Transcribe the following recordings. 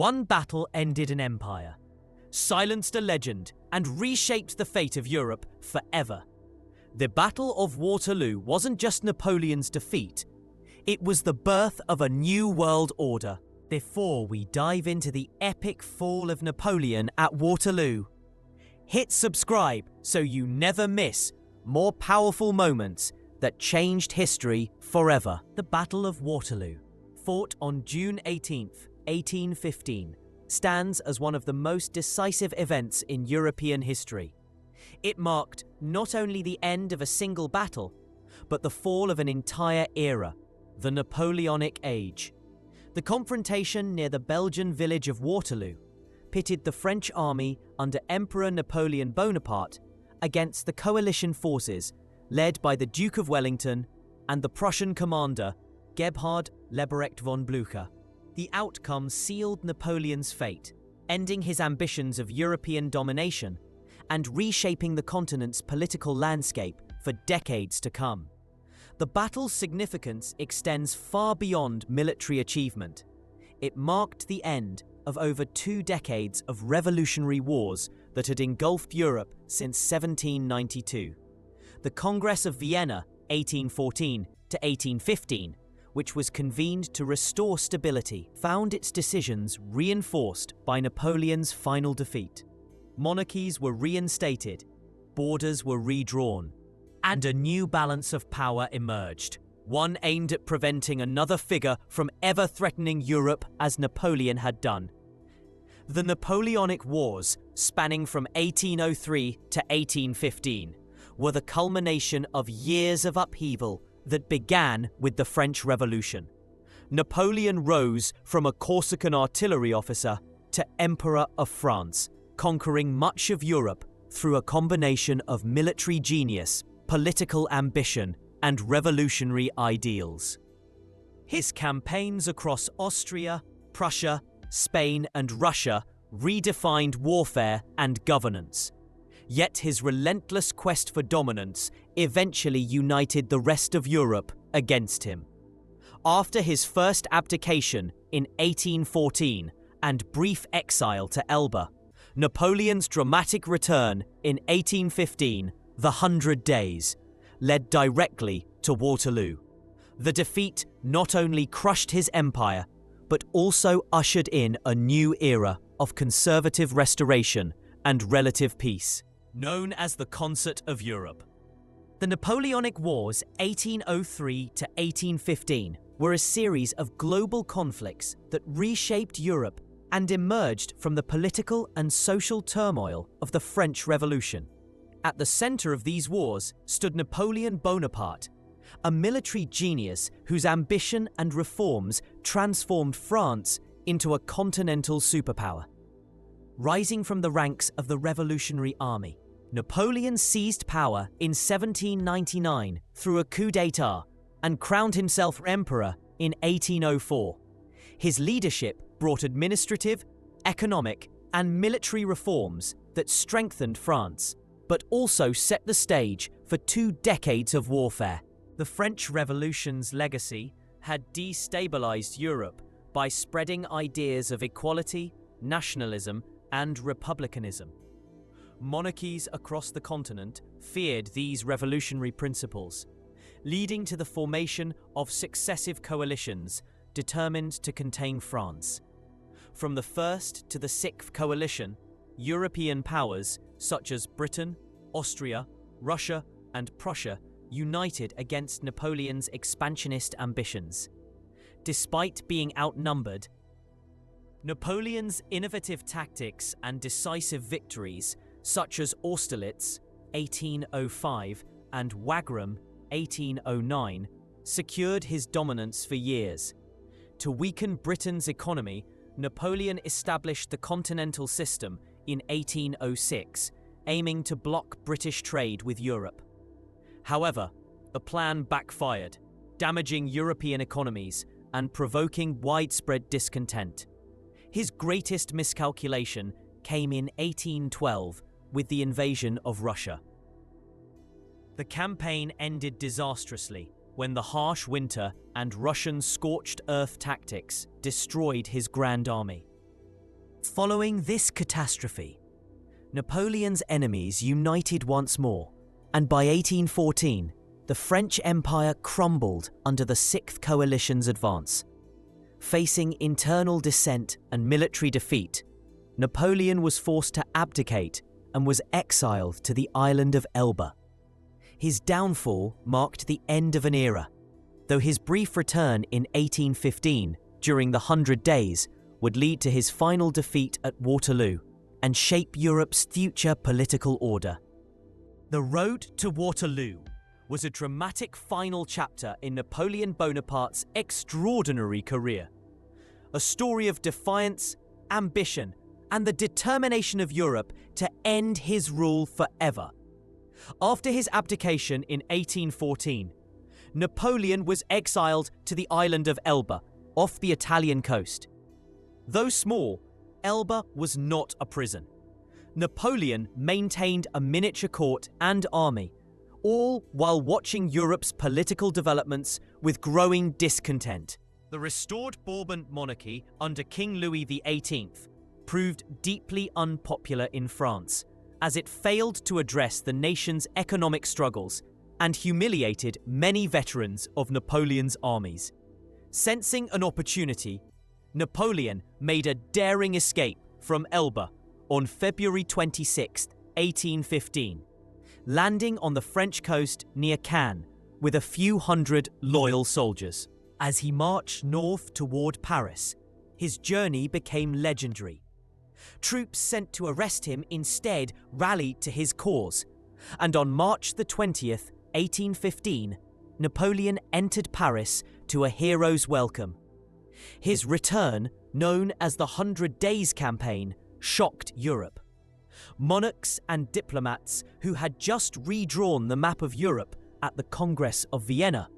One battle ended an empire, silenced a legend, and reshaped the fate of Europe forever. The Battle of Waterloo wasn't just Napoleon's defeat, it was the birth of a new world order. Before we dive into the epic fall of Napoleon at Waterloo, hit subscribe so you never miss more powerful moments that changed history forever. The Battle of Waterloo, fought on June 18th, 1815, stands as one of the most decisive events in European history. It marked not only the end of a single battle, but the fall of an entire era, the Napoleonic Age. The confrontation near the Belgian village of Waterloo pitted the French army under Emperor Napoleon Bonaparte against the coalition forces led by the Duke of Wellington and the Prussian commander Gebhard Leberecht von Blücher. The outcome sealed Napoleon's fate, ending his ambitions of European domination and reshaping the continent's political landscape for decades to come. The battle's significance extends far beyond military achievement. It marked the end of over 2 decades of revolutionary wars that had engulfed Europe since 1792. The Congress of Vienna, 1814 to 1815, which was convened to restore stability, found its decisions reinforced by Napoleon's final defeat. Monarchies were reinstated, borders were redrawn, and a new balance of power emerged, one aimed at preventing another figure from ever threatening Europe as Napoleon had done. The Napoleonic Wars, spanning from 1803 to 1815, were the culmination of years of upheaval that began with the French Revolution. Napoleon rose from a Corsican artillery officer to Emperor of France, conquering much of Europe through a combination of military genius, political ambition, and revolutionary ideals. His campaigns across Austria, Prussia, Spain, and Russia redefined warfare and governance. Yet his relentless quest for dominance eventually united the rest of Europe against him. After his first abdication in 1814 and brief exile to Elba, Napoleon's dramatic return in 1815, the 100 Days, led directly to Waterloo. The defeat not only crushed his empire, but also ushered in a new era of conservative restoration and relative peace, known as the Concert of Europe. The Napoleonic Wars 1803 to 1815 were a series of global conflicts that reshaped Europe and emerged from the political and social turmoil of the French Revolution. At the center of these wars stood Napoleon Bonaparte, a military genius whose ambition and reforms transformed France into a continental superpower. Rising from the ranks of the Revolutionary Army, Napoleon seized power in 1799 through a coup d'état and crowned himself emperor in 1804. His leadership brought administrative, economic, and military reforms that strengthened France, but also set the stage for 2 decades of warfare. The French Revolution's legacy had destabilized Europe by spreading ideas of equality, nationalism, and republicanism. Monarchies across the continent feared these revolutionary principles, leading to the formation of successive coalitions determined to contain France. From the First to the Sixth Coalition, European powers such as Britain, Austria, Russia, and Prussia united against Napoleon's expansionist ambitions. Despite being outnumbered, Napoleon's innovative tactics and decisive victories, such as Austerlitz, 1805, and Wagram, 1809, secured his dominance for years. To weaken Britain's economy, Napoleon established the Continental System in 1806, aiming to block British trade with Europe. However, the plan backfired, damaging European economies and provoking widespread discontent. His greatest miscalculation came in 1812 with the invasion of Russia. The campaign ended disastrously when the harsh winter and Russian scorched earth tactics destroyed his grand army. Following this catastrophe, Napoleon's enemies united once more, and by 1814, the French Empire crumbled under the Sixth Coalition's advance. Facing internal dissent and military defeat, Napoleon was forced to abdicate and was exiled to the island of Elba. His downfall marked the end of an era, though his brief return in 1815 during the 100 Days would lead to his final defeat at Waterloo and shape Europe's future political order. The road to Waterloo was a dramatic final chapter in Napoleon Bonaparte's extraordinary career. A story of defiance, ambition, and the determination of Europe to end his rule forever. After his abdication in 1814, Napoleon was exiled to the island of Elba, off the Italian coast. Though small, Elba was not a prison. Napoleon maintained a miniature court and army, all while watching Europe's political developments with growing discontent. The restored Bourbon monarchy under King Louis XVIII proved deeply unpopular in France, as it failed to address the nation's economic struggles and humiliated many veterans of Napoleon's armies. Sensing an opportunity, Napoleon made a daring escape from Elba on February 26, 1815, landing on the French coast near Cannes with a few hundred loyal soldiers. As he marched north toward Paris, his journey became legendary. Troops sent to arrest him instead rallied to his cause, and on March the 20th, 1815, Napoleon entered Paris to a hero's welcome. His return, known as the 100 Days Campaign, shocked Europe. Monarchs and diplomats who had just redrawn the map of Europe at the Congress of Vienna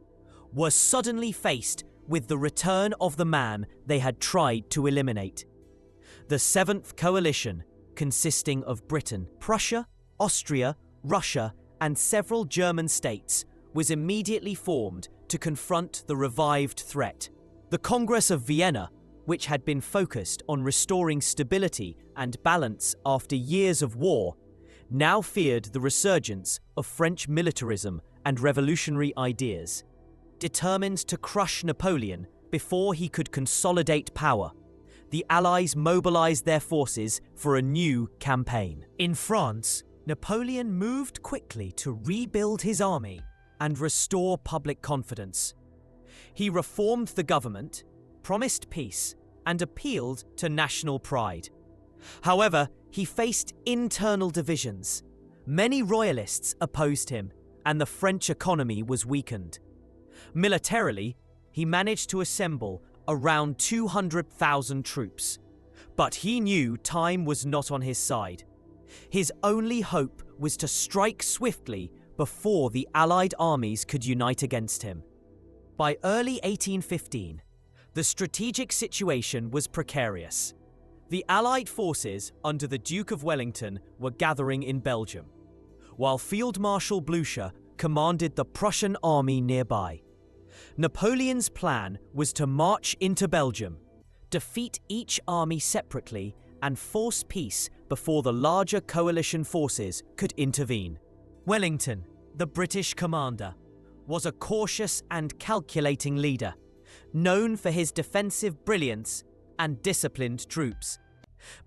were suddenly faced with the return of the man they had tried to eliminate. The Seventh Coalition, consisting of Britain, Prussia, Austria, Russia, and several German states, was immediately formed to confront the revived threat. The Congress of Vienna, which had been focused on restoring stability and balance after years of war, now feared the resurgence of French militarism and revolutionary ideas. Determined to crush Napoleon before he could consolidate power, the Allies mobilized their forces for a new campaign. In France, Napoleon moved quickly to rebuild his army and restore public confidence. He reformed the government, promised peace, and appealed to national pride. However, he faced internal divisions. Many royalists opposed him, and the French economy was weakened. Militarily, he managed to assemble around 200,000 troops, but he knew time was not on his side. His only hope was to strike swiftly before the Allied armies could unite against him. By early 1815, the strategic situation was precarious. The Allied forces under the Duke of Wellington were gathering in Belgium, while Field Marshal Blucher commanded the Prussian army nearby. Napoleon's plan was to march into Belgium, defeat each army separately, and force peace before the larger coalition forces could intervene. Wellington, the British commander, was a cautious and calculating leader, known for his defensive brilliance and disciplined troops.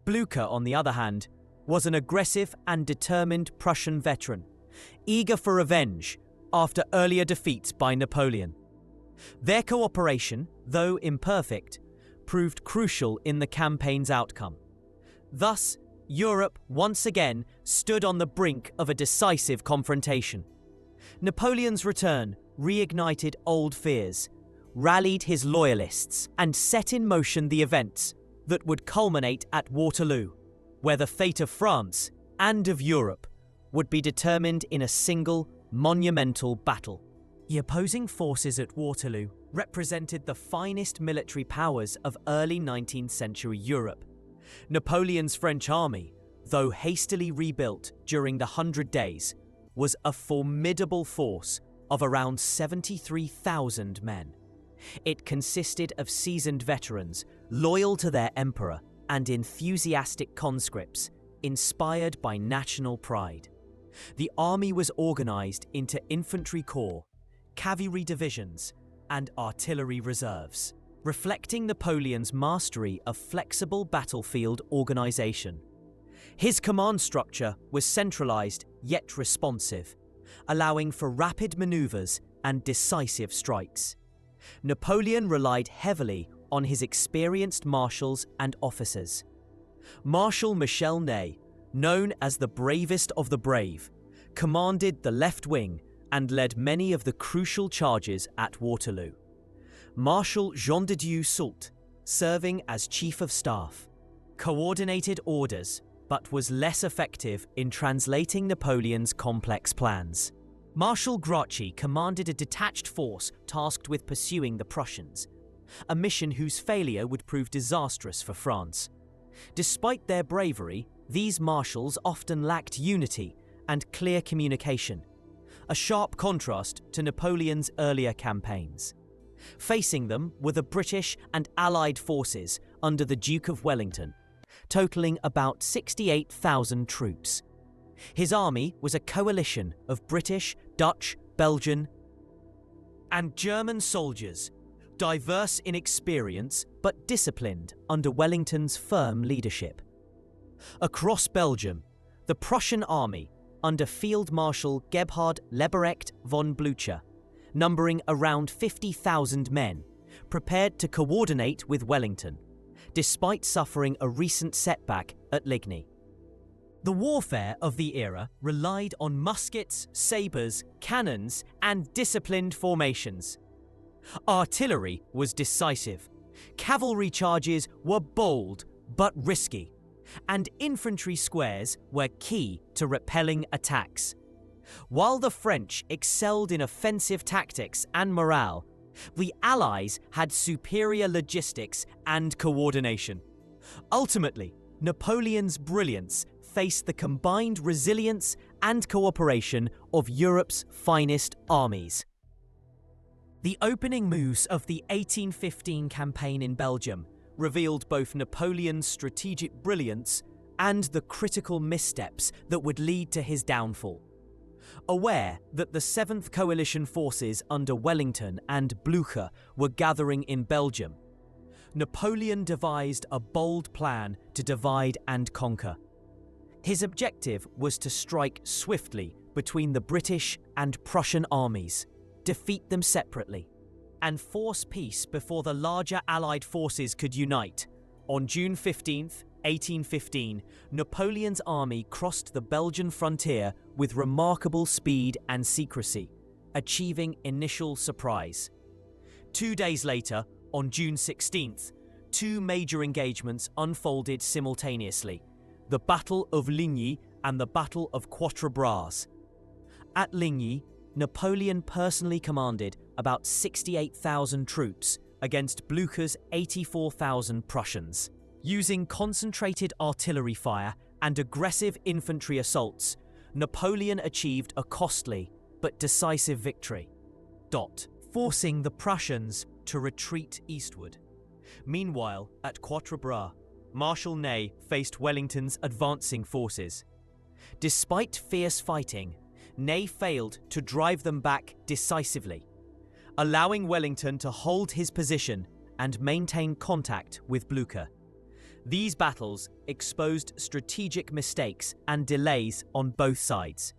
Blucher, on the other hand, was an aggressive and determined Prussian veteran, eager for revenge after earlier defeats by Napoleon. Their cooperation, though imperfect, proved crucial in the campaign's outcome. Thus, Europe once again stood on the brink of a decisive confrontation. Napoleon's return reignited old fears, rallied his loyalists, and set in motion the events that would culminate at Waterloo, where the fate of France and of Europe would be determined in a single monumental battle. The opposing forces at Waterloo represented the finest military powers of early 19th century Europe. Napoleon's French army, though hastily rebuilt during the 100 Days, was a formidable force of around 73,000 men. It consisted of seasoned veterans loyal to their emperor and enthusiastic conscripts, inspired by national pride. The army was organized into infantry corps, cavalry divisions, and artillery reserves, reflecting Napoleon's mastery of flexible battlefield organization. His command structure was centralized yet responsive, allowing for rapid maneuvers and decisive strikes. Napoleon relied heavily on his experienced marshals and officers. Marshal Michel Ney, known as the bravest of the brave, commanded the left wing and led many of the crucial charges at Waterloo. Marshal Jean de Dieu Soult, serving as chief of staff, coordinated orders but was less effective in translating Napoleon's complex plans. Marshal Grouchy commanded a detached force tasked with pursuing the Prussians, a mission whose failure would prove disastrous for France. Despite their bravery, these marshals often lacked unity and clear communication, a sharp contrast to Napoleon's earlier campaigns. Facing them were the British and Allied forces under the Duke of Wellington, totaling about 68,000 troops. His army was a coalition of British, Dutch, Belgian, and German soldiers, diverse in experience but disciplined under Wellington's firm leadership. Across Belgium, the Prussian army, under Field Marshal Gebhard Leberecht von Blücher, numbering around 50,000 men, prepared to coordinate with Wellington, despite suffering a recent setback at Ligny. The warfare of the era relied on muskets, sabres, cannons, and disciplined formations. Artillery was decisive, cavalry charges were bold but risky, and infantry squares were key to repelling attacks. While the French excelled in offensive tactics and morale, the Allies had superior logistics and coordination. Ultimately, Napoleon's brilliance faced the combined resilience and cooperation of Europe's finest armies. The opening moves of the 1815 campaign in Belgium revealed both Napoleon's strategic brilliance and the critical missteps that would lead to his downfall. Aware that the 7th Coalition forces under Wellington and Blücher were gathering in Belgium, Napoleon devised a bold plan to divide and conquer. His objective was to strike swiftly between the British and Prussian armies, defeat them separately, and force peace before the larger Allied forces could unite. On June 15, 1815, Napoleon's army crossed the Belgian frontier with remarkable speed and secrecy, achieving initial surprise. 2 days later, on June 16th, two major engagements unfolded simultaneously: the Battle of Ligny and the Battle of Quatre Bras. At Ligny, Napoleon personally commanded about 68,000 troops against Blücher's 84,000 Prussians. Using concentrated artillery fire and aggressive infantry assaults, Napoleon achieved a costly but decisive victory, forcing the Prussians to retreat eastward. Meanwhile, at Quatre Bras, Marshal Ney faced Wellington's advancing forces. Despite fierce fighting, Ney failed to drive them back decisively, allowing Wellington to hold his position and maintain contact with Blücher. These battles exposed strategic mistakes and delays on both sides.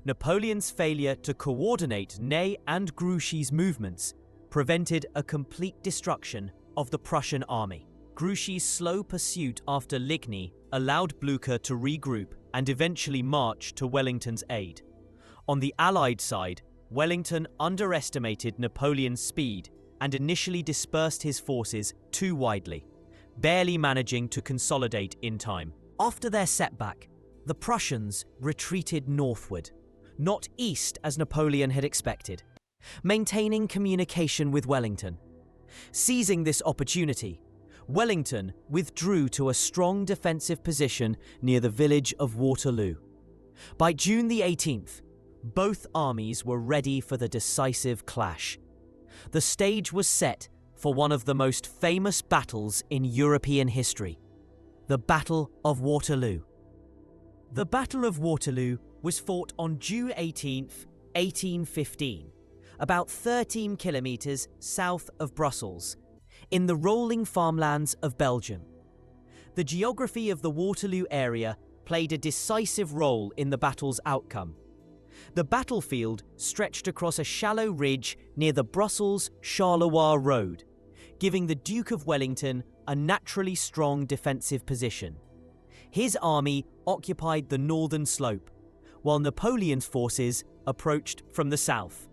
Napoleon's failure to coordinate Ney and Grouchy's movements prevented a complete destruction of the Prussian army. Grouchy's slow pursuit after Ligny allowed Blücher to regroup and eventually march to Wellington's aid. On the Allied side, Wellington underestimated Napoleon's speed and initially dispersed his forces too widely, barely managing to consolidate in time. After their setback, the Prussians retreated northward, not east as Napoleon had expected, maintaining communication with Wellington. Seizing this opportunity, Wellington withdrew to a strong defensive position near the village of Waterloo. By June the 18th, both armies were ready for the decisive clash. The stage was set for one of the most famous battles in European history, the Battle of Waterloo. The Battle of Waterloo was fought on June 18th, 1815, about 13 kilometres south of Brussels, in the rolling farmlands of Belgium. The geography of the Waterloo area played a decisive role in the battle's outcome. The battlefield stretched across a shallow ridge near the Brussels-Charleroi road, giving the Duke of Wellington a naturally strong defensive position. His army occupied the northern slope, while Napoleon's forces approached from the south,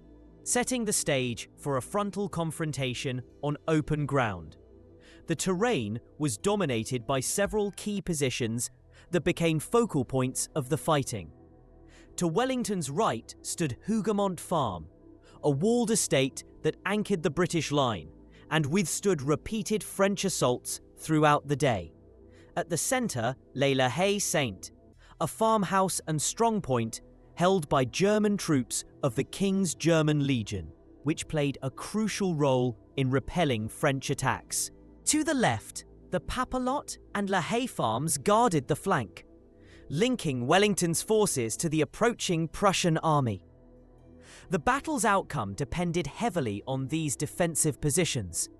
setting the stage for a frontal confrontation on open ground. The terrain was dominated by several key positions that became focal points of the fighting. To Wellington's right stood Hougoumont Farm, a walled estate that anchored the British line and withstood repeated French assaults throughout the day. At the centre lay La Haye-Sainte, a farmhouse and strongpoint held by German troops of the King's German Legion, which played a crucial role in repelling French attacks. To the left, the Papelotte and La Haye farms guarded the flank, linking Wellington's forces to the approaching Prussian army. The battle's outcome depended heavily on these defensive positions,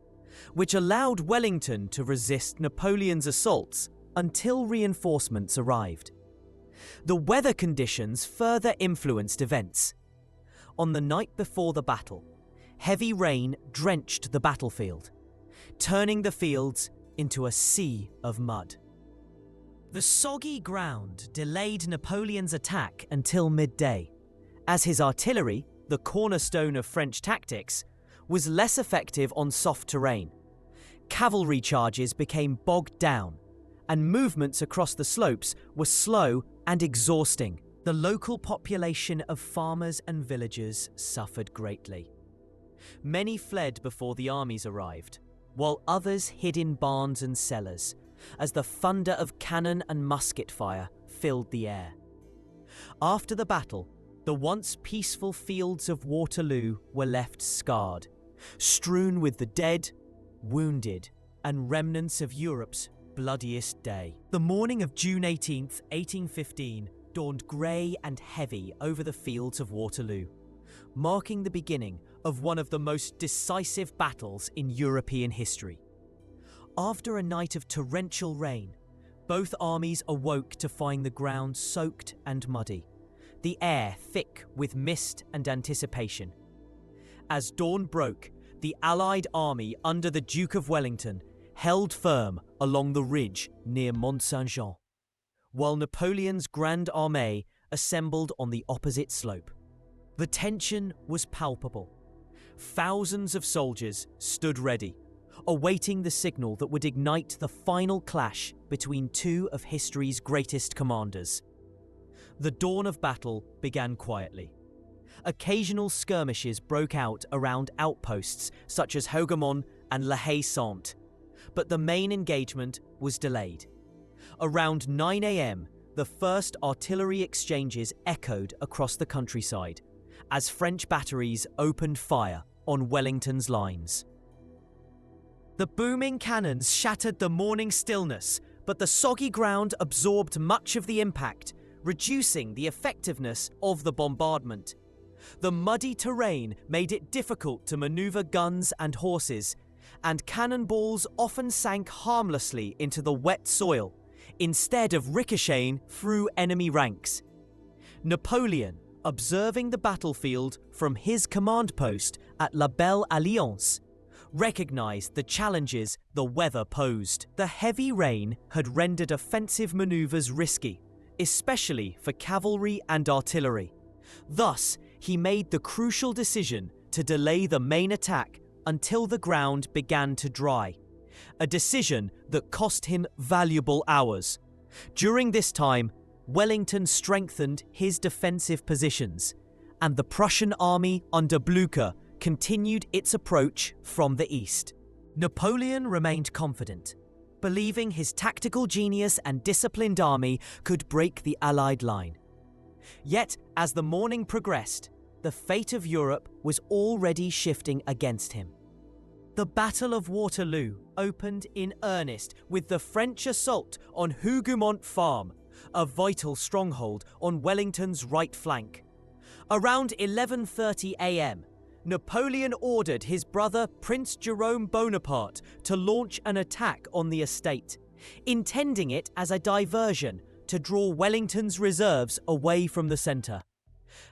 which allowed Wellington to resist Napoleon's assaults until reinforcements arrived. The weather conditions further influenced events. On the night before the battle, heavy rain drenched the battlefield, turning the fields into a sea of mud. The soggy ground delayed Napoleon's attack until midday, as his artillery, the cornerstone of French tactics, was less effective on soft terrain. Cavalry charges became bogged down, and movements across the slopes were slow and exhausting. The local population of farmers and villagers suffered greatly. Many fled before the armies arrived, while others hid in barns and cellars, as the thunder of cannon and musket fire filled the air. After the battle, the once peaceful fields of Waterloo were left scarred, strewn with the dead, wounded, and remnants of Europe's bloodiest day. The morning of June 18th, 1815, dawned grey and heavy over the fields of Waterloo, marking the beginning of one of the most decisive battles in European history. After a night of torrential rain, both armies awoke to find the ground soaked and muddy, the air thick with mist and anticipation. As dawn broke, the Allied army under the Duke of Wellington held firm along the ridge near Mont-Saint-Jean, while Napoleon's Grande Armée assembled on the opposite slope. The tension was palpable. Thousands of soldiers stood ready, awaiting the signal that would ignite the final clash between two of history's greatest commanders. The dawn of battle began quietly. Occasional skirmishes broke out around outposts such as Hougoumont and La Haye-Sainte, but the main engagement was delayed. Around 9 a.m., the first artillery exchanges echoed across the countryside as French batteries opened fire on Wellington's lines. The booming cannons shattered the morning stillness, but the soggy ground absorbed much of the impact, reducing the effectiveness of the bombardment. The muddy terrain made it difficult to maneuver guns and horses, and cannonballs often sank harmlessly into the wet soil, instead of ricocheting through enemy ranks. Napoleon, observing the battlefield from his command post at La Belle Alliance, recognized the challenges the weather posed. The heavy rain had rendered offensive maneuvers risky, especially for cavalry and artillery. Thus, he made the crucial decision to delay the main attack until the ground began to dry, a decision that cost him valuable hours. During this time, Wellington strengthened his defensive positions, and the Prussian army under Blücher continued its approach from the east. Napoleon remained confident, believing his tactical genius and disciplined army could break the Allied line. Yet, as the morning progressed, the fate of Europe was already shifting against him. The Battle of Waterloo opened in earnest with the French assault on Hougoumont Farm, a vital stronghold on Wellington's right flank. Around 11:30 a.m., Napoleon ordered his brother Prince Jerome Bonaparte to launch an attack on the estate, intending it as a diversion to draw Wellington's reserves away from the centre.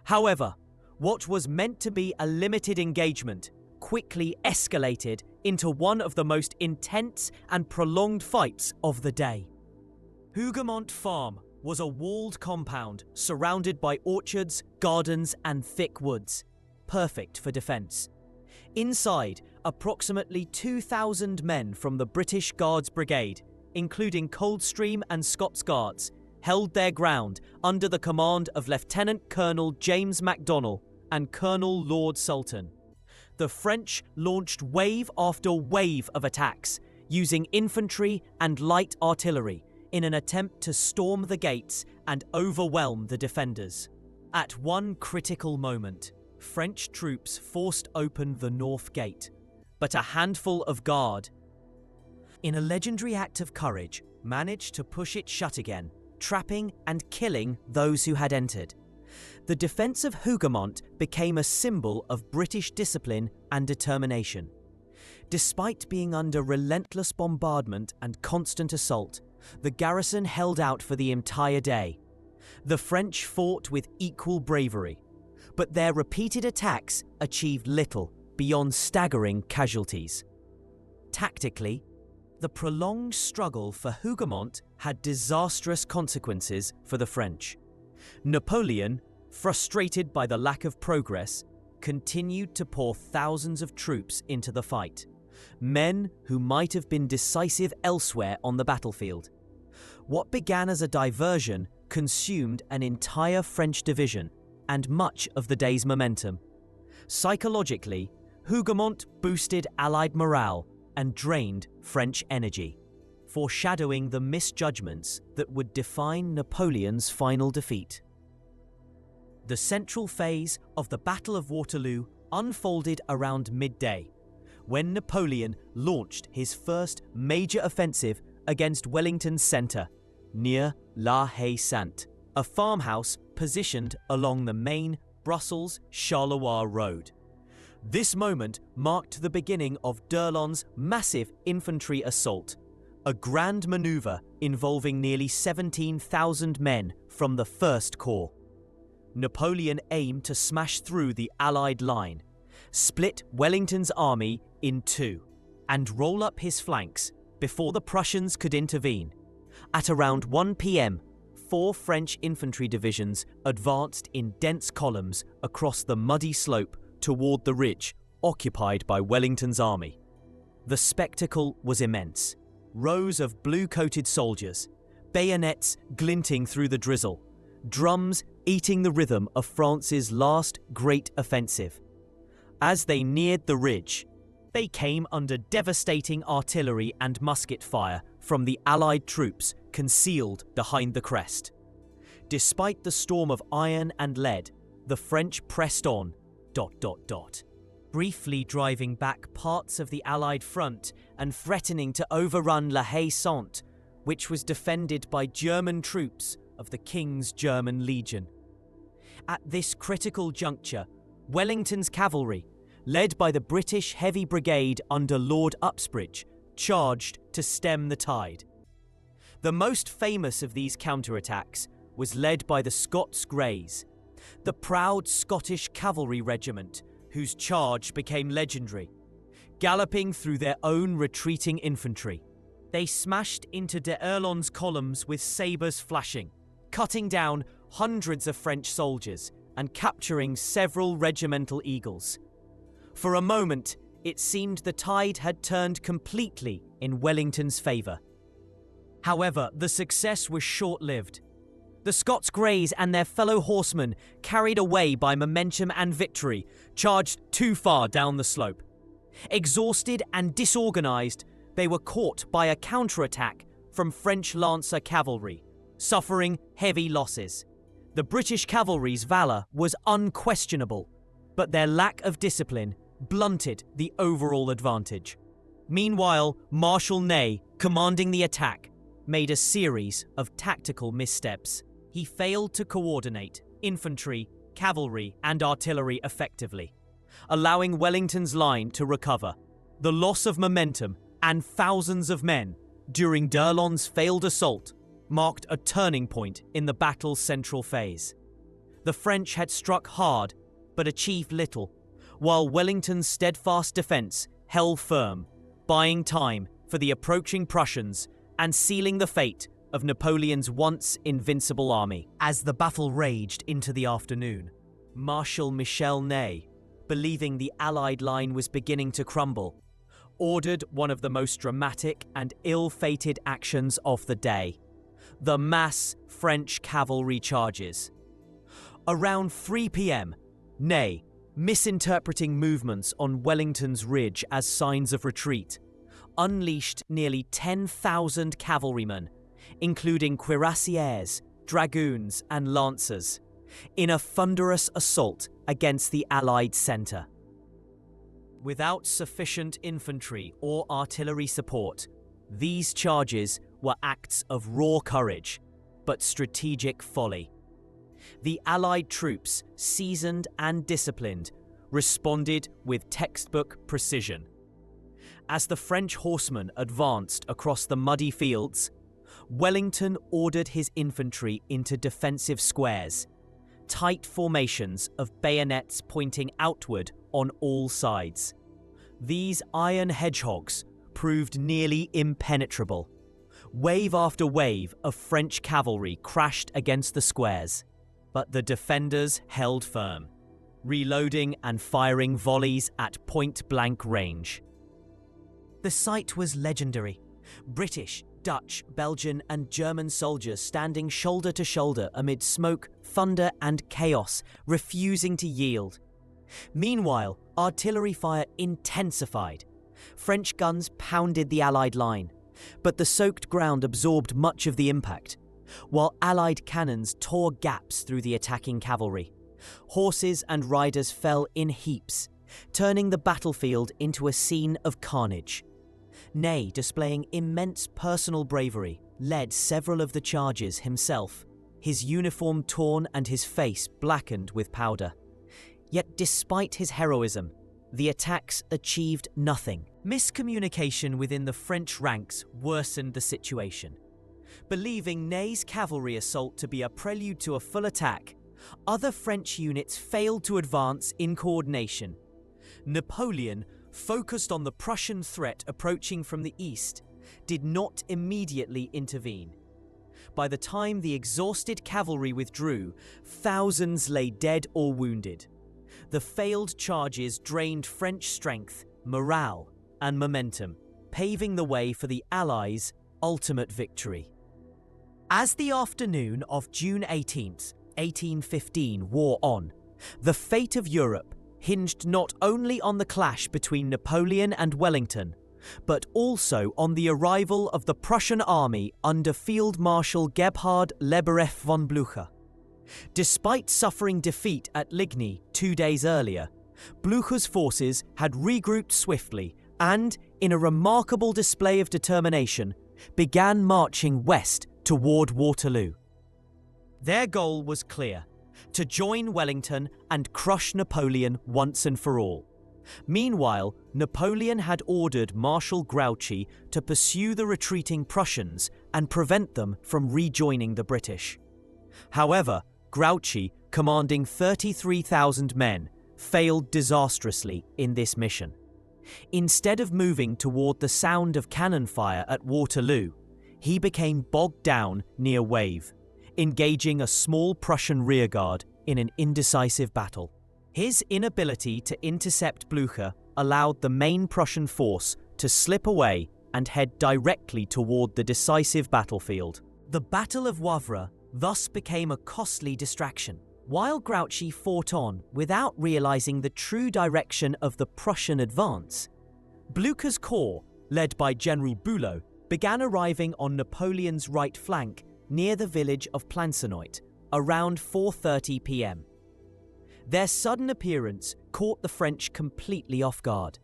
However, what was meant to be a limited engagement quickly escalated into one of the most intense and prolonged fights of the day. Hougoumont Farm was a walled compound surrounded by orchards, gardens, and thick woods, perfect for defence. Inside, approximately 2,000 men from the British Guards Brigade, including Coldstream and Scots Guards, held their ground under the command of Lieutenant Colonel James MacDonnell and Colonel Lord Sultan. The French launched wave after wave of attacks, using infantry and light artillery in an attempt to storm the gates and overwhelm the defenders. At one critical moment, French troops forced open the north gate, but a handful of guard, in a legendary act of courage, managed to push it shut again, trapping and killing those who had entered. The defence of Hougoumont became a symbol of British discipline and determination. Despite being under relentless bombardment and constant assault, the garrison held out for the entire day. The French fought with equal bravery, but their repeated attacks achieved little beyond staggering casualties. Tactically, the prolonged struggle for Hougoumont had disastrous consequences for the French. Napoleon, frustrated by the lack of progress, continued to pour thousands of troops into the fight, men who might have been decisive elsewhere on the battlefield. What began as a diversion consumed an entire French division and much of the day's momentum. Psychologically, Hougoumont boosted Allied morale and drained French energy, foreshadowing the misjudgments that would define Napoleon's final defeat. The central phase of the Battle of Waterloo unfolded around midday, when Napoleon launched his first major offensive against Wellington's centre, near La Haye-Sainte, a farmhouse positioned along the main Brussels-Charleroi road. This moment marked the beginning of d'Erlon's massive infantry assault, a grand manoeuvre involving nearly 17,000 men from the First Corps. Napoleon aimed to smash through the Allied line, split Wellington's army in two, and roll up his flanks before the Prussians could intervene. At around 1 p.m, 4 French infantry divisions advanced in dense columns across the muddy slope toward the ridge occupied by Wellington's army. The spectacle was immense. Rows of blue-coated soldiers, bayonets glinting through the drizzle, drums eating the rhythm of France's last great offensive. As they neared the ridge, they came under devastating artillery and musket fire from the Allied troops concealed behind the crest. Despite the storm of iron and lead, the French pressed on, briefly driving back parts of the Allied front and threatening to overrun La Haye-Sainte, which was defended by German troops of the King's German Legion. At this critical juncture, Wellington's cavalry, led by the British Heavy Brigade under Lord Uxbridge, charged to stem the tide. The most famous of these counterattacks was led by the Scots Greys, the proud Scottish cavalry regiment whose charge became legendary. Galloping through their own retreating infantry, they smashed into d'Erlon's columns with sabres flashing, cutting down hundreds of French soldiers and capturing several regimental eagles. For a moment, it seemed the tide had turned completely in Wellington's favour. However, the success was short-lived. The Scots Greys and their fellow horsemen, carried away by momentum and victory, charged too far down the slope. Exhausted and disorganised, they were caught by a counterattack from French Lancer cavalry, suffering heavy losses. The British cavalry's valour was unquestionable, but their lack of discipline blunted the overall advantage. Meanwhile, Marshal Ney, commanding the attack, made a series of tactical missteps. He failed to coordinate infantry, cavalry, and artillery effectively, allowing Wellington's line to recover. The loss of momentum and thousands of men during d'Erlon's failed assault marked a turning point in the battle's central phase. The French had struck hard but achieved little, while Wellington's steadfast defense held firm, buying time for the approaching Prussians and sealing the fate of Napoleon's once invincible army. As the battle raged into the afternoon, Marshal Michel Ney, believing the Allied line was beginning to crumble, ordered one of the most dramatic and ill-fated actions of the day: the mass French cavalry charges. Around 3 p.m., Ney, misinterpreting movements on Wellington's ridge as signs of retreat, unleashed nearly 10,000 cavalrymen, including cuirassiers, dragoons, and lancers, in a thunderous assault against the Allied centre. Without sufficient infantry or artillery support, these charges were acts of raw courage, but strategic folly. The Allied troops, seasoned and disciplined, responded with textbook precision. As the French horsemen advanced across the muddy fields, Wellington ordered his infantry into defensive squares, tight formations of bayonets pointing outward on all sides. These iron hedgehogs proved nearly impenetrable. Wave after wave of French cavalry crashed against the squares, but the defenders held firm, reloading and firing volleys at point-blank range. The sight was legendary. British, Dutch, Belgian, and German soldiers standing shoulder to shoulder amid smoke, thunder, and chaos, refusing to yield. Meanwhile, artillery fire intensified. French guns pounded the Allied line, but the soaked ground absorbed much of the impact, while Allied cannons tore gaps through the attacking cavalry. Horses and riders fell in heaps, turning the battlefield into a scene of carnage. Ney, displaying immense personal bravery, led several of the charges himself, his uniform torn and his face blackened with powder. Yet despite his heroism, the attacks achieved nothing. Miscommunication within the French ranks worsened the situation. Believing Ney's cavalry assault to be a prelude to a full attack, other French units failed to advance in coordination. Napoleon, focused on the Prussian threat approaching from the east, did not immediately intervene. By the time the exhausted cavalry withdrew, thousands lay dead or wounded. The failed charges drained French strength, morale, and momentum, paving the way for the Allies' ultimate victory. As the afternoon of June 18th, 1815 wore on, the fate of Europe hinged not only on the clash between Napoleon and Wellington, but also on the arrival of the Prussian army under Field Marshal Gebhard Leberecht von Blücher. Despite suffering defeat at Ligny 2 days earlier, Blücher's forces had regrouped swiftly and, in a remarkable display of determination, began marching west toward Waterloo. Their goal was clear: to join Wellington and crush Napoleon once and for all. Meanwhile, Napoleon had ordered Marshal Grouchy to pursue the retreating Prussians and prevent them from rejoining the British. However, Grouchy, commanding 33,000 men, failed disastrously in this mission. Instead of moving toward the sound of cannon fire at Waterloo, he became bogged down near Wavre, engaging a small Prussian rearguard in an indecisive battle. His inability to intercept Blücher allowed the main Prussian force to slip away and head directly toward the decisive battlefield. The Battle of Wavre thus became a costly distraction. While Grouchy fought on without realizing the true direction of the Prussian advance, Blücher's corps, led by General Bülow, began arriving on Napoleon's right flank near the village of Plancenoit around 4:30 p.m. Their sudden appearance caught the French completely off guard.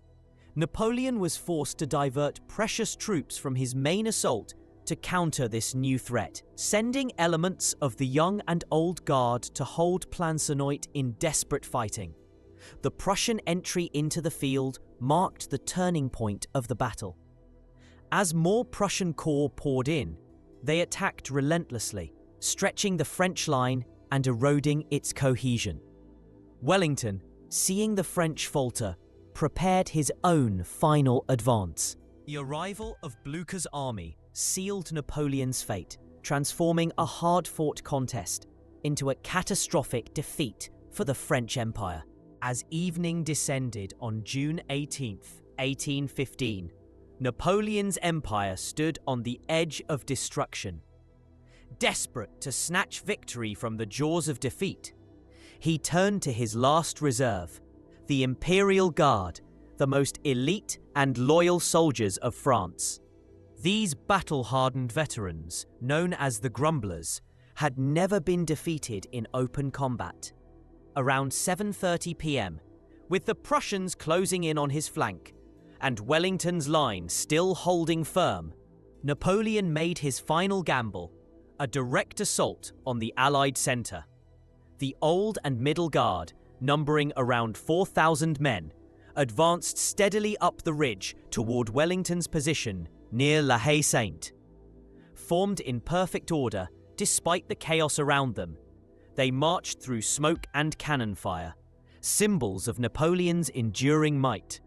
Napoleon was forced to divert precious troops from his main assault to counter this new threat, sending elements of the young and old guard to hold Plancenoit in desperate fighting. The Prussian entry into the field marked the turning point of the battle. As more Prussian corps poured in, they attacked relentlessly, stretching the French line and eroding its cohesion. Wellington, seeing the French falter, prepared his own final advance. The arrival of Blucher's army sealed Napoleon's fate, transforming a hard-fought contest into a catastrophic defeat for the French Empire. As evening descended on June 18, 1815, Napoleon's empire stood on the edge of destruction. Desperate to snatch victory from the jaws of defeat, he turned to his last reserve, the Imperial Guard, the most elite and loyal soldiers of France. These battle-hardened veterans, known as the Grumblers, had never been defeated in open combat. Around 7:30 p.m., with the Prussians closing in on his flank and Wellington's line still holding firm, Napoleon made his final gamble, a direct assault on the Allied centre. The Old and Middle Guard, numbering around 4,000 men, advanced steadily up the ridge toward Wellington's position near La Haye-Sainte. Formed in perfect order, despite the chaos around them, they marched through smoke and cannon fire, symbols of Napoleon's enduring might.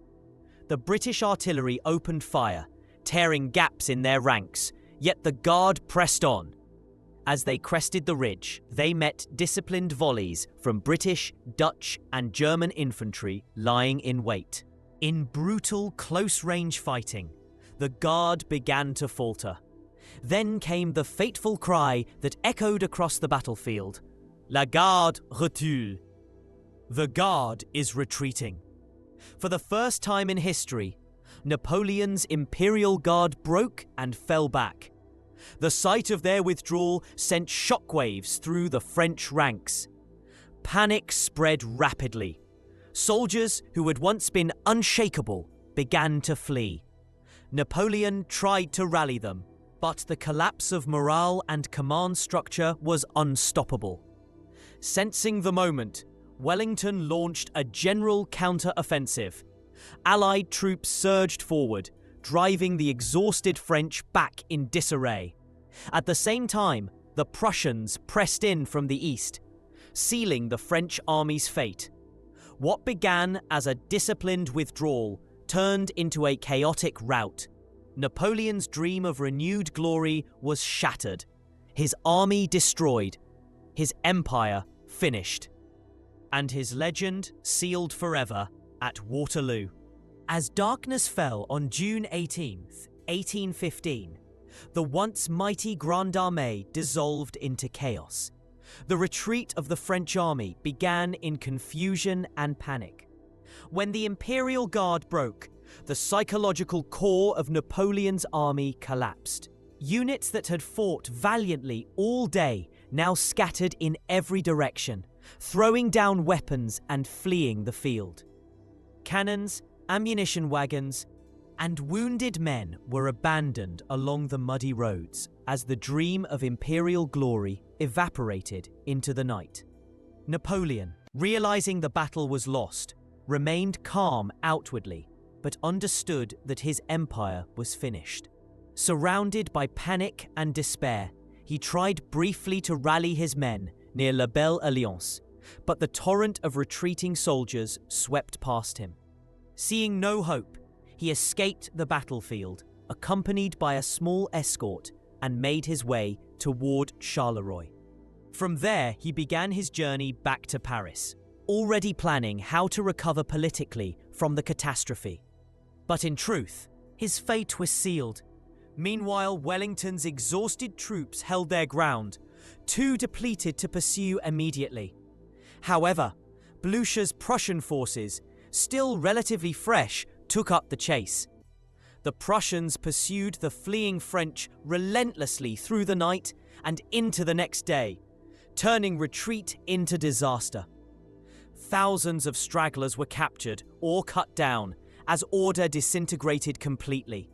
The British artillery opened fire, tearing gaps in their ranks, yet the Guard pressed on. As they crested the ridge, they met disciplined volleys from British, Dutch, and German infantry lying in wait. In brutal, close-range fighting, the Guard began to falter. Then came the fateful cry that echoed across the battlefield: "La Garde recule." The Guard is retreating. For the first time in history, Napoleon's Imperial Guard broke and fell back. The sight of their withdrawal sent shockwaves through the French ranks. Panic spread rapidly. Soldiers who had once been unshakable began to flee. Napoleon tried to rally them, but the collapse of morale and command structure was unstoppable. Sensing the moment, Wellington launched a general counter-offensive. Allied troops surged forward, driving the exhausted French back in disarray. At the same time, the Prussians pressed in from the east, sealing the French army's fate. What began as a disciplined withdrawal turned into a chaotic rout. Napoleon's dream of renewed glory was shattered, his army destroyed, his empire finished, and his legend sealed forever at Waterloo. As darkness fell on June 18th, 1815, the once mighty Grande Armée dissolved into chaos. The retreat of the French army began in confusion and panic. When the Imperial Guard broke, the psychological core of Napoleon's army collapsed. Units that had fought valiantly all day now scattered in every direction, throwing down weapons and fleeing the field. Cannons, ammunition wagons, and wounded men were abandoned along the muddy roads as the dream of imperial glory evaporated into the night. Napoleon, realizing the battle was lost, remained calm outwardly, but understood that his empire was finished. Surrounded by panic and despair, he tried briefly to rally his men near La Belle Alliance, but the torrent of retreating soldiers swept past him. Seeing no hope, he escaped the battlefield, accompanied by a small escort, and made his way toward Charleroi. From there, he began his journey back to Paris, already planning how to recover politically from the catastrophe. But in truth, his fate was sealed. Meanwhile, Wellington's exhausted troops held their ground, too depleted to pursue immediately. However, Blucher's Prussian forces, still relatively fresh, took up the chase. The Prussians pursued the fleeing French relentlessly through the night and into the next day, turning retreat into disaster. Thousands of stragglers were captured or cut down as order disintegrated completely.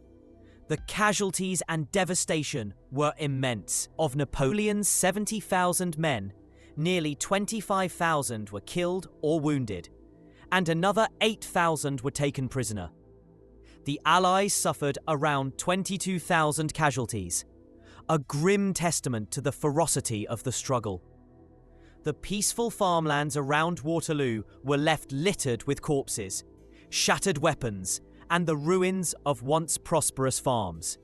The casualties and devastation were immense. Of Napoleon's 70,000 men, nearly 25,000 were killed or wounded, and another 8,000 were taken prisoner. The Allies suffered around 22,000 casualties, a grim testament to the ferocity of the struggle. The peaceful farmlands around Waterloo were left littered with corpses, shattered weapons, and the ruins of once prosperous farms.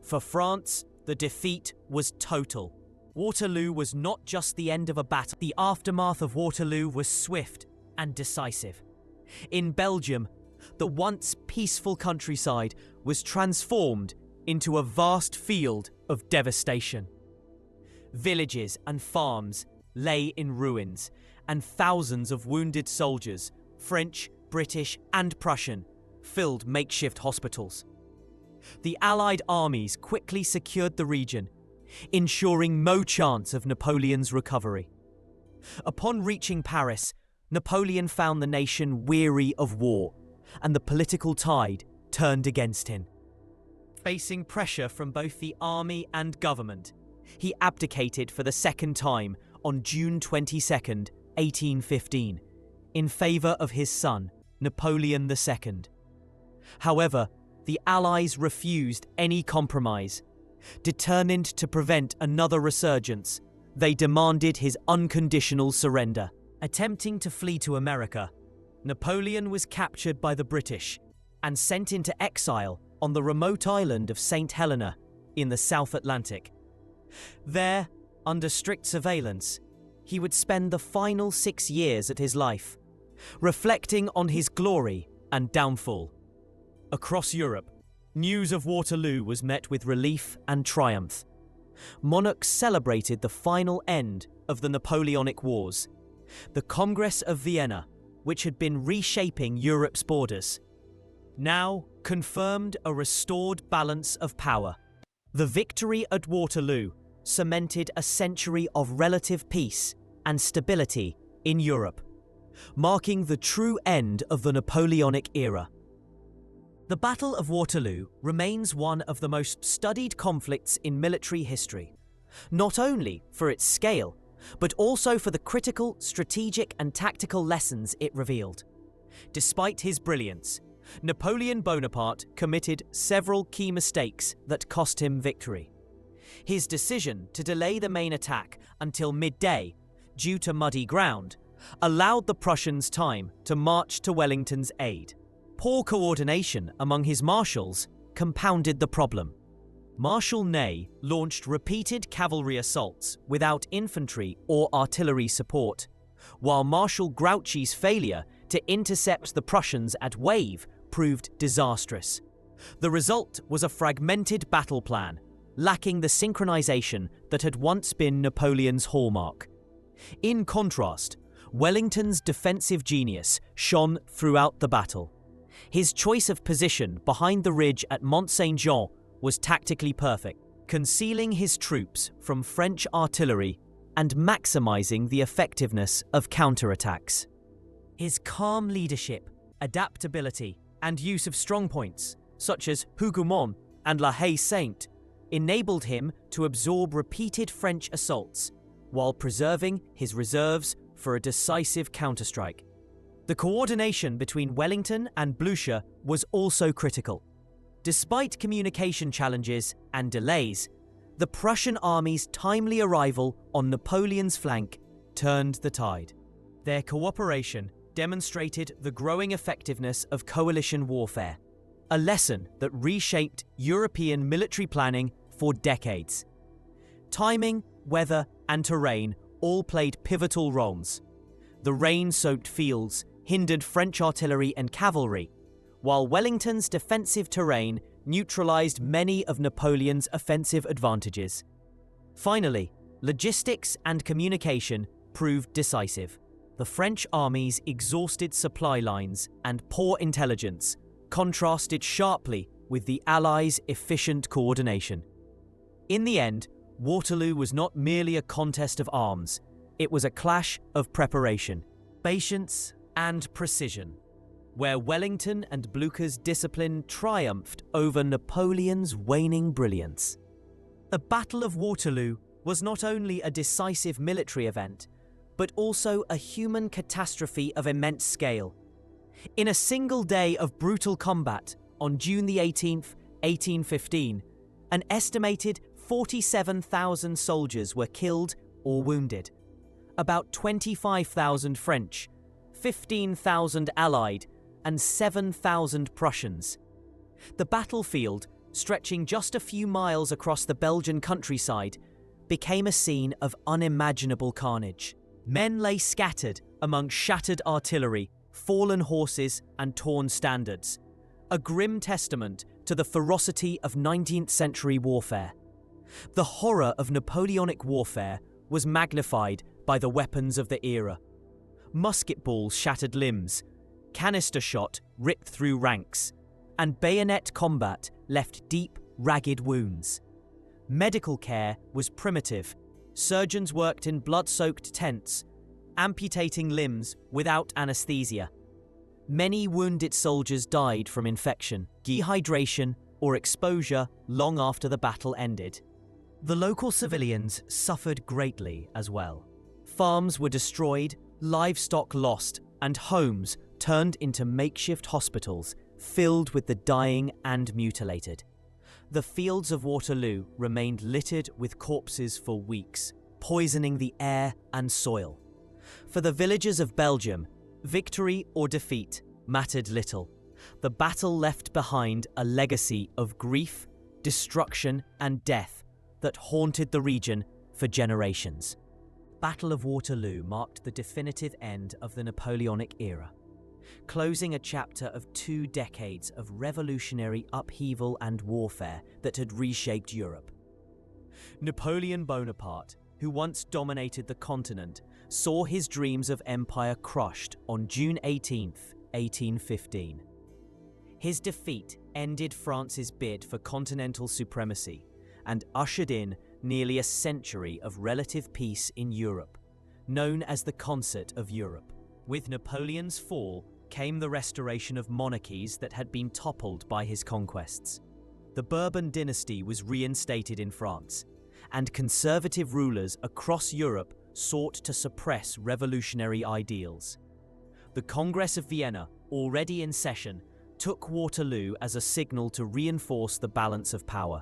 For France, the defeat was total. Waterloo was not just the end of a battle. The aftermath of Waterloo was swift and decisive. In Belgium, the once peaceful countryside was transformed into a vast field of devastation. Villages and farms lay in ruins, and thousands of wounded soldiers, French, British, and Prussian, filled makeshift hospitals. The Allied armies quickly secured the region, ensuring no chance of Napoleon's recovery. Upon reaching Paris, Napoleon found the nation weary of war, and the political tide turned against him. Facing pressure from both the army and government, he abdicated for the second time on June 22, 1815, in favour of his son, Napoleon II. However, the Allies refused any compromise. Determined to prevent another resurgence, they demanded his unconditional surrender. Attempting to flee to America, Napoleon was captured by the British and sent into exile on the remote island of St. Helena in the South Atlantic. There, under strict surveillance, he would spend the final 6 years of his life, reflecting on his glory and downfall. Across Europe, news of Waterloo was met with relief and triumph. Monarchs celebrated the final end of the Napoleonic Wars. The Congress of Vienna, which had been reshaping Europe's borders, now confirmed a restored balance of power. The victory at Waterloo cemented a century of relative peace and stability in Europe, marking the true end of the Napoleonic era. The Battle of Waterloo remains one of the most studied conflicts in military history, not only for its scale, but also for the critical, strategic and tactical lessons it revealed. Despite his brilliance, Napoleon Bonaparte committed several key mistakes that cost him victory. His decision to delay the main attack until midday, due to muddy ground, allowed the Prussians time to march to Wellington's aid. Poor coordination among his marshals compounded the problem. Marshal Ney launched repeated cavalry assaults without infantry or artillery support, while Marshal Grouchy's failure to intercept the Prussians at Wavre proved disastrous. The result was a fragmented battle plan, lacking the synchronization that had once been Napoleon's hallmark. In contrast, Wellington's defensive genius shone throughout the battle. His choice of position behind the ridge at Mont Saint-Jean was tactically perfect, concealing his troops from French artillery and maximizing the effectiveness of counterattacks. His calm leadership, adaptability, and use of strongpoints, such as Hougoumont and La Haye-Sainte, enabled him to absorb repeated French assaults, while preserving his reserves for a decisive counterstrike. The coordination between Wellington and Blucher was also critical. Despite communication challenges and delays, the Prussian army's timely arrival on Napoleon's flank turned the tide. Their cooperation demonstrated the growing effectiveness of coalition warfare, a lesson that reshaped European military planning for decades. Timing, weather, and terrain all played pivotal roles. The rain-soaked fields hindered French artillery and cavalry, while Wellington's defensive terrain neutralized many of Napoleon's offensive advantages. Finally, logistics and communication proved decisive. The French army's exhausted supply lines and poor intelligence contrasted sharply with the Allies' efficient coordination. In the end, Waterloo was not merely a contest of arms, it was a clash of preparation. patience and precision, where Wellington and Blucher's discipline triumphed over Napoleon's waning brilliance. The Battle of Waterloo was not only a decisive military event, but also a human catastrophe of immense scale. In a single day of brutal combat, on June the 18th, 1815, an estimated 47,000 soldiers were killed or wounded. About 25,000 French, 15,000 Allied, and 7,000 Prussians. The battlefield, stretching just a few miles across the Belgian countryside, became a scene of unimaginable carnage. Men lay scattered among shattered artillery, fallen horses, and torn standards, a grim testament to the ferocity of 19th century warfare. The horror of Napoleonic warfare was magnified by the weapons of the era. Musket balls shattered limbs, canister shot ripped through ranks, and bayonet combat left deep, ragged wounds. Medical care was primitive. Surgeons worked in blood-soaked tents, amputating limbs without anesthesia. Many wounded soldiers died from infection, dehydration, or exposure long after the battle ended. The local civilians suffered greatly as well. Farms were destroyed, livestock lost, and homes turned into makeshift hospitals filled with the dying and mutilated. The fields of Waterloo remained littered with corpses for weeks, poisoning the air and soil. For the villagers of Belgium, victory or defeat mattered little. The battle left behind a legacy of grief, destruction, and death that haunted the region for generations. Battle of Waterloo marked the definitive end of the Napoleonic era, closing a chapter of 2 decades of revolutionary upheaval and warfare that had reshaped Europe. Napoleon Bonaparte, who once dominated the continent, saw his dreams of empire crushed on June 18, 1815. His defeat ended France's bid for continental supremacy and ushered in nearly a century of relative peace in Europe, known as the Concert of Europe. With Napoleon's fall came the restoration of monarchies that had been toppled by his conquests. The Bourbon dynasty was reinstated in France, and conservative rulers across Europe sought to suppress revolutionary ideals. The Congress of Vienna, already in session, took Waterloo as a signal to reinforce the balance of power.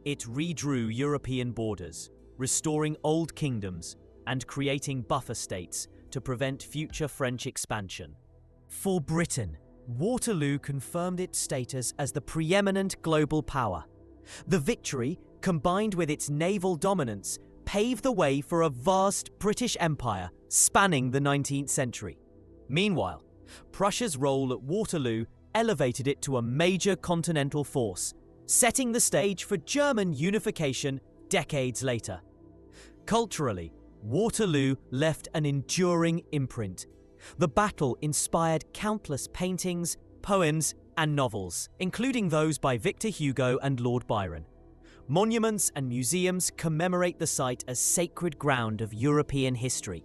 It redrew European borders, restoring old kingdoms and creating buffer states to prevent future French expansion. For Britain, Waterloo confirmed its status as the preeminent global power. The victory, combined with its naval dominance, paved the way for a vast British Empire spanning the 19th century. Meanwhile, Prussia's role at Waterloo elevated it to a major continental force, setting the stage for German unification decades later. Culturally, Waterloo left an enduring imprint. The battle inspired countless paintings, poems, and novels, including those by Victor Hugo and Lord Byron. Monuments and museums commemorate the site as sacred ground of European history.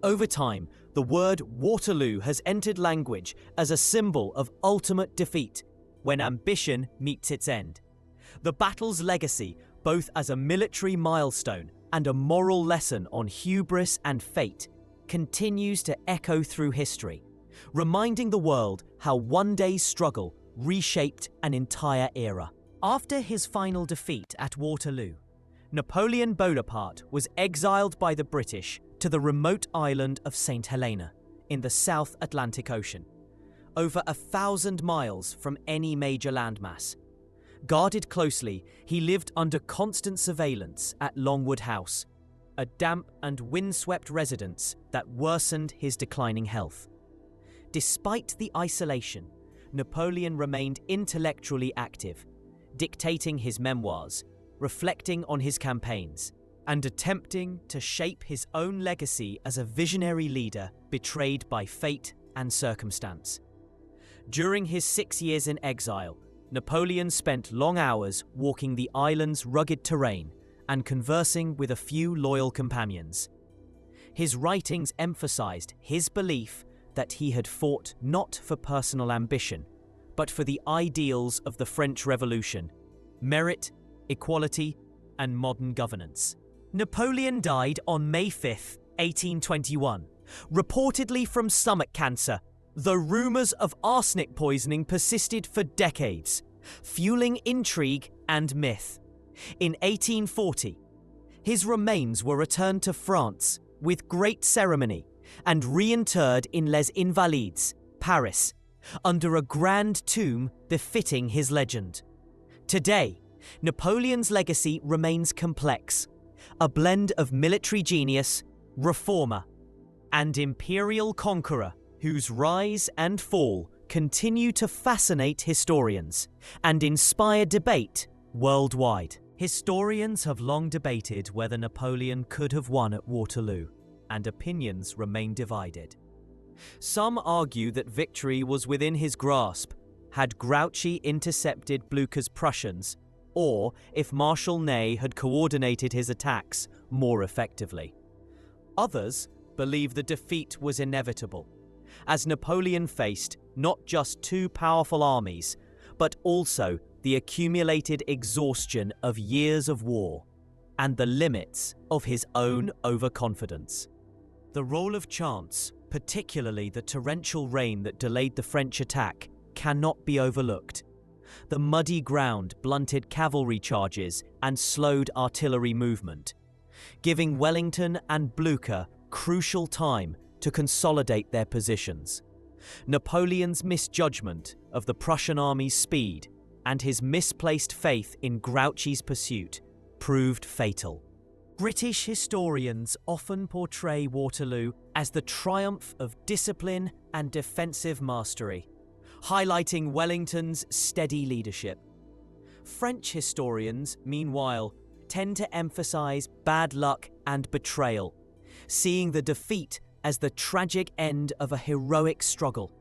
Over time, the word Waterloo has entered language as a symbol of ultimate defeat, when ambition meets its end. The battle's legacy, both as a military milestone and a moral lesson on hubris and fate, continues to echo through history, reminding the world how one day's struggle reshaped an entire era. After his final defeat at Waterloo, Napoleon Bonaparte was exiled by the British to the remote island of St. Helena in the South Atlantic Ocean, over 1,000 miles from any major landmass. Guarded closely, he lived under constant surveillance at Longwood House, a damp and windswept residence that worsened his declining health. Despite the isolation, Napoleon remained intellectually active, dictating his memoirs, reflecting on his campaigns, and attempting to shape his own legacy as a visionary leader betrayed by fate and circumstance. During his 6 years in exile, Napoleon spent long hours walking the island's rugged terrain and conversing with a few loyal companions. His writings emphasized his belief that he had fought not for personal ambition, but for the ideals of the French Revolution: merit, equality, and modern governance. Napoleon died on May 5, 1821, reportedly from stomach cancer, though rumors of arsenic poisoning persisted for decades, fueling intrigue and myth. In 1840, his remains were returned to France with great ceremony and reinterred in Les Invalides, Paris, under a grand tomb befitting his legend. Today, Napoleon's legacy remains complex, a blend of military genius, reformer, and imperial conqueror whose rise and fall continue to fascinate historians and inspire debate worldwide. Historians have long debated whether Napoleon could have won at Waterloo, and opinions remain divided. Some argue that victory was within his grasp had Grouchy intercepted Blucher's Prussians, or if Marshal Ney had coordinated his attacks more effectively. Others believe the defeat was inevitable, as Napoleon faced not just two powerful armies, but also the accumulated exhaustion of years of war and the limits of his own overconfidence. The role of chance, particularly the torrential rain that delayed the French attack, cannot be overlooked. The muddy ground blunted cavalry charges and slowed artillery movement, giving Wellington and Blucher crucial time to consolidate their positions. Napoleon's misjudgment of the Prussian army's speed and his misplaced faith in Grouchy's pursuit proved fatal. British historians often portray Waterloo as the triumph of discipline and defensive mastery, highlighting Wellington's steady leadership. French historians, meanwhile, tend to emphasize bad luck and betrayal, seeing the defeat as the tragic end of a heroic struggle.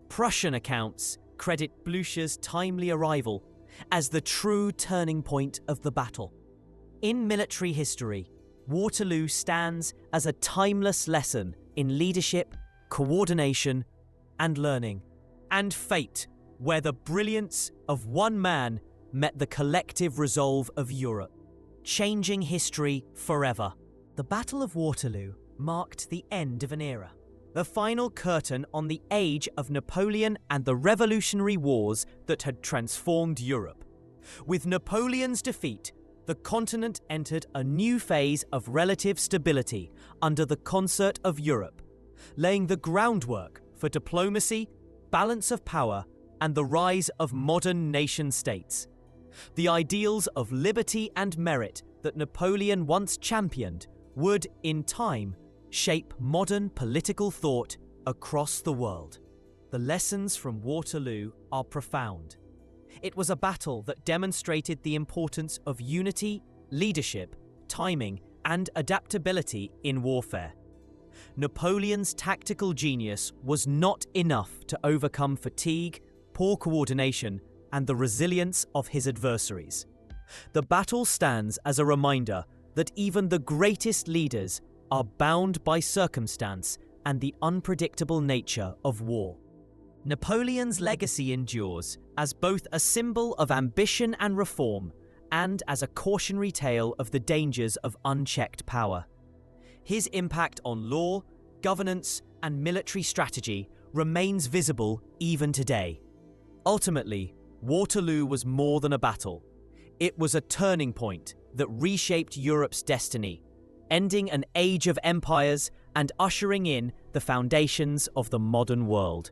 Prussian accounts credit Blucher's timely arrival as the true turning point of the battle. In military history, Waterloo stands as a timeless lesson in leadership, coordination, and learning, and fate, where the brilliance of one man met the collective resolve of Europe, changing history forever. The Battle of Waterloo marked the end of an era, the final curtain on the age of Napoleon and the Revolutionary Wars that had transformed Europe. With Napoleon's defeat, the continent entered a new phase of relative stability under the concert of Europe, laying the groundwork for diplomacy, balance of power, and the rise of modern nation-states. The ideals of liberty and merit that Napoleon once championed would, in time, shape modern political thought across the world. The lessons from Waterloo are profound. It was a battle that demonstrated the importance of unity, leadership, timing, and adaptability in warfare. Napoleon's tactical genius was not enough to overcome fatigue, poor coordination, and the resilience of his adversaries. The battle stands as a reminder that even the greatest leaders are bound by circumstance and the unpredictable nature of war. Napoleon's legacy endures as both a symbol of ambition and reform and as a cautionary tale of the dangers of unchecked power. His impact on law, governance, and military strategy remains visible even today. Ultimately, Waterloo was more than a battle. It was a turning point that reshaped Europe's destiny, ending an age of empires and ushering in the foundations of the modern world.